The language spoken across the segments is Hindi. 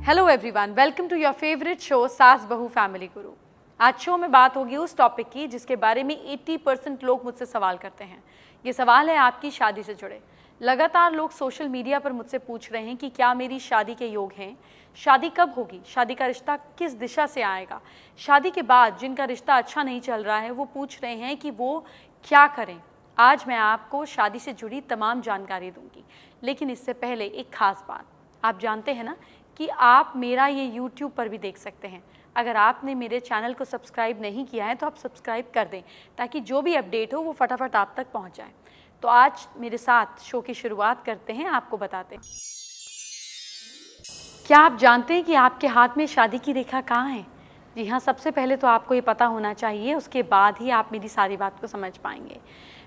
Hello everyone, welcome to your favourite show सास बहू फैमिली गुरु। आज शो में बात होगी उस टॉपिक की जिसके बारे में 80% लोग मुझसे सवाल करते हैं। ये सवाल है आपकी शादी से जुड़े। लगातार लोग सोशल मीडिया पर मुझसे पूछ रहे हैं कि क्या मेरी शादी के योग हैं, शादी कब होगी, शादी का रिश्ता किस दिशा से आएगा। शादी के बाद जिनका रिश्ता अच्छा नहीं चल रहा है वो पूछ रहे हैं कि वो क्या करें। आज मैं आपको शादी से जुड़ी तमाम जानकारी दूंगी, लेकिन इससे पहले एक खास बात। आप जानते हैं ना कि आप मेरा ये YouTube पर भी देख सकते हैं। अगर आपने मेरे चैनल को सब्सक्राइब नहीं किया है तो आप सब्सक्राइब कर दें ताकि जो भी अपडेट हो वो फटाफट आप तक पहुंच जाए। तो आज मेरे साथ शो की शुरुआत करते हैं, आपको बताते हैं। क्या आप जानते हैं कि आपके हाथ में शादी की रेखा कहाँ है? जी हाँ, सबसे पहले तो आपको ये पता होना चाहिए, उसके बाद ही आप मेरी सारी बात को समझ पाएंगे।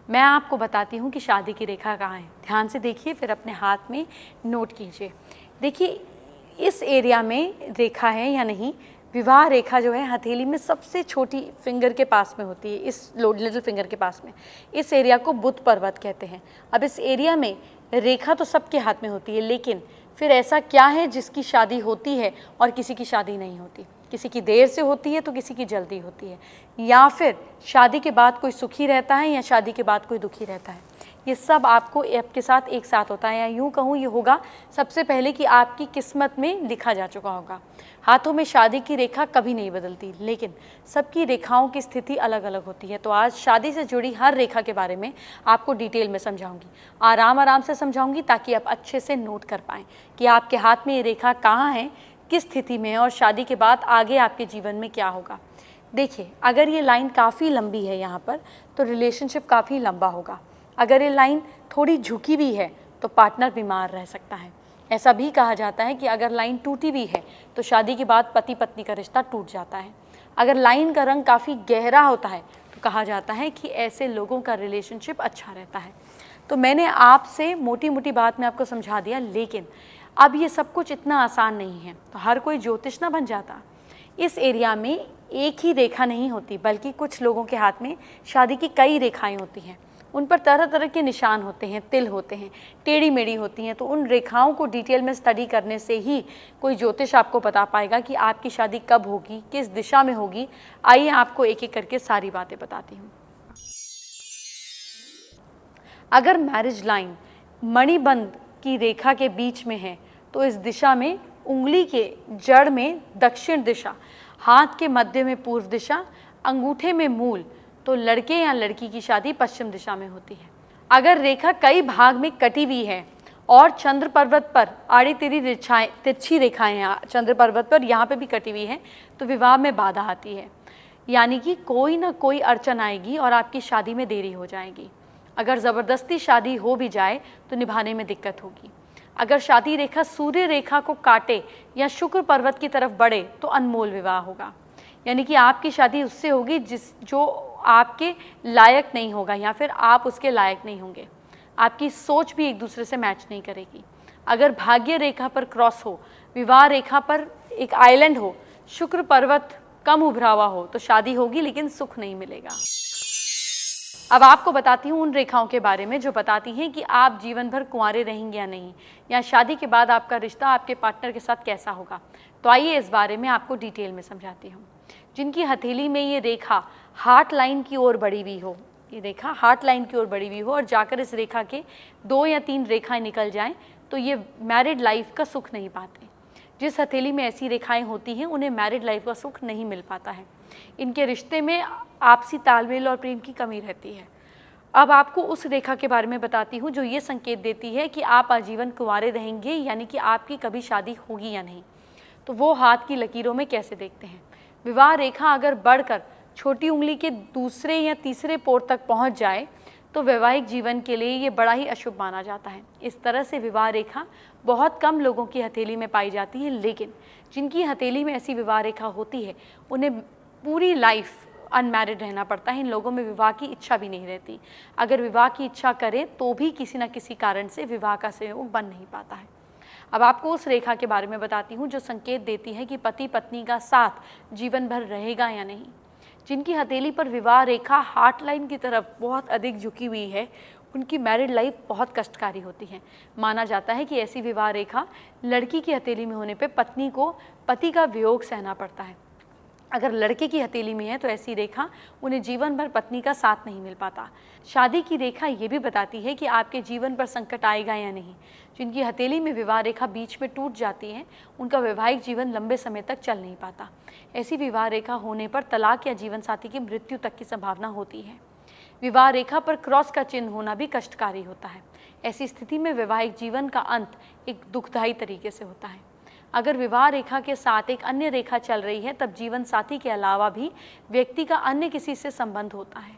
मैं आपको बताती हूँ कि शादी की रेखा कहाँ है। ध्यान से देखिए, फिर अपने हाथ में नोट कीजिए। देखिए, इस एरिया में रेखा है या नहीं। विवाह रेखा जो है हथेली में सबसे छोटी फिंगर के पास में होती है, इस लिटिल फिंगर के पास में। इस एरिया को बुध पर्वत कहते हैं। अब इस एरिया में रेखा तो सबके हाथ में होती है, लेकिन फिर ऐसा क्या है जिसकी शादी होती है और किसी की शादी नहीं होती? किसी की देर से होती है तो किसी की जल्दी होती है, या फिर शादी के बाद कोई सुखी रहता है या शादी के बाद कोई दुखी रहता है। ये सब आपके साथ एक साथ होता है, या यूँ कहूँ ये होगा सबसे पहले कि आपकी किस्मत में लिखा जा चुका होगा। हाथों में शादी की रेखा कभी नहीं बदलती, लेकिन सबकी रेखाओं की स्थिति अलग अलग होती है। तो आज शादी से जुड़ी हर रेखा के बारे में आपको डिटेल में समझाऊंगी। आराम से समझाऊंगी ताकि आप अच्छे से नोट कर पाएँ कि आपके हाथ में ये रेखा कहाँ है, किस स्थिति में है और शादी के बाद आगे आपके जीवन में क्या होगा। देखिए, अगर ये लाइन काफ़ी लंबी है यहाँ पर तो रिलेशनशिप काफ़ी लंबा होगा। अगर ये लाइन थोड़ी झुकी हुई है तो पार्टनर बीमार रह सकता है। ऐसा भी कहा जाता है कि अगर लाइन टूटी हुई है तो शादी के बाद पति पत्नी का रिश्ता टूट जाता है। अगर लाइन का रंग काफ़ी गहरा होता है तो कहा जाता है कि ऐसे लोगों का रिलेशनशिप अच्छा रहता है। तो मैंने आपसे मोटी मोटी बात में आपको समझा दिया, लेकिन अब ये सब कुछ इतना आसान नहीं है। तो हर कोई ज्योतिष ना बन जाता। इस एरिया में एक ही रेखा नहीं होती, बल्कि कुछ लोगों के हाथ में शादी की कई रेखाएं होती हैं। उन पर तरह तरह के निशान होते हैं, तिल होते हैं, टेढ़ी मेढ़ी होती हैं। तो उन रेखाओं को डिटेल में स्टडी करने से ही कोई ज्योतिष आपको बता पाएगा कि आपकी शादी कब होगी, किस दिशा में होगी। आइए आपको एक एक करके सारी बातें बताती हूँ। अगर मैरिज लाइन मणिबंध की रेखा के बीच में है तो इस दिशा में उंगली के जड़ में दक्षिण दिशा, हाथ के मध्य में पूर्व दिशा, अंगूठे में मूल, तो लड़के या लड़की की शादी पश्चिम दिशा में होती है। अगर रेखा कई भाग में कटी हुई है और चंद्र पर्वत पर आड़ी तिरछी रेखाएं चंद्र पर्वत पर यहाँ पे भी कटी हुई है तो विवाह में बाधा आती है, यानी कि कोई ना कोई अड़चन आएगी और आपकी शादी में देरी हो जाएगी। अगर ज़बरदस्ती शादी हो भी जाए तो निभाने में दिक्कत होगी। अगर शादी रेखा सूर्य रेखा को काटे या शुक्र पर्वत की तरफ बढ़े तो अनमोल विवाह होगा, यानी कि आपकी शादी उससे होगी जो आपके लायक नहीं होगा या फिर आप उसके लायक नहीं होंगे। आपकी सोच भी एक दूसरे से मैच नहीं करेगी। अगर भाग्य रेखा पर क्रॉस हो, विवाह रेखा पर एक आइलैंड हो, शुक्र पर्वत कम उभरा हुआ हो तो शादी होगी लेकिन सुख नहीं मिलेगा। अब आपको बताती हूँ उन रेखाओं के बारे में जो बताती हैं कि आप जीवन भर कुंवारे रहेंगे या नहीं, या शादी के बाद आपका रिश्ता आपके पार्टनर के साथ कैसा होगा। तो आइए इस बारे में आपको डिटेल में समझाती हूँ। जिनकी हथेली में ये रेखा हार्ट लाइन की ओर बढ़ी हुई हो, ये रेखा हार्ट लाइन की ओर बढ़ी हुई हो और जाकर इस रेखा के 2 या 3 रेखाएं निकल जाएं तो ये मैरिड लाइफ का सुख नहीं पाते। जिस हथेली में ऐसी रेखाएं होती हैं उन्हें मैरिड लाइफ का सुख नहीं मिल पाता है। इनके रिश्ते में आपसी तालमेल और प्रेम की कमी रहती है। अब आपको उस रेखा के बारे में बताती हूँ जो ये संकेत देती है कि आप आजीवन कुंवारे रहेंगे, यानी कि आपकी कभी शादी होगी या नहीं। तो वो हाथ की लकीरों में कैसे देखते हैं। विवाह रेखा अगर बढ़कर छोटी उंगली के दूसरे या तीसरे पोर तक पहुंच जाए तो वैवाहिक जीवन के लिए ये बड़ा ही अशुभ माना जाता है। इस तरह से विवाह रेखा बहुत कम लोगों की हथेली में पाई जाती है, लेकिन जिनकी हथेली में ऐसी विवाह रेखा होती है उन्हें पूरी लाइफ अनमैरिड रहना पड़ता है। इन लोगों में विवाह की इच्छा भी नहीं रहती। अगर विवाह की इच्छा करें तो भी किसी न किसी कारण से विवाह का संयोग बन नहीं पाता है। अब आपको उस रेखा के बारे में बताती हूँ जो संकेत देती है कि पति पत्नी का साथ जीवन भर रहेगा या नहीं। जिनकी हथेली पर विवाह रेखा हार्ट लाइन की तरफ बहुत अधिक झुकी हुई है उनकी मैरिड लाइफ बहुत कष्टकारी होती है। माना जाता है कि ऐसी विवाह रेखा लड़की की हथेली में होने पे पत्नी को पति का वियोग सहना पड़ता है। अगर लड़के की हथेली में है तो ऐसी रेखा उन्हें जीवन भर पत्नी का साथ नहीं मिल पाता। शादी की रेखा ये भी बताती है कि आपके जीवन पर संकट आएगा या नहीं। जिनकी हथेली में विवाह रेखा बीच में टूट जाती है, उनका वैवाहिक जीवन लंबे समय तक चल नहीं पाता। ऐसी विवाह रेखा होने पर तलाक या जीवन साथी की मृत्यु तक की संभावना होती है। विवाह रेखा पर क्रॉस का चिन्ह होना भी कष्टकारी होता है। ऐसी स्थिति में वैवाहिक जीवन का अंत एक दुखदायी तरीके से होता है। अगर विवाह रेखा के साथ एक अन्य रेखा चल रही है, तब जीवन साथी के अलावा भी व्यक्ति का अन्य किसी से संबंध होता है।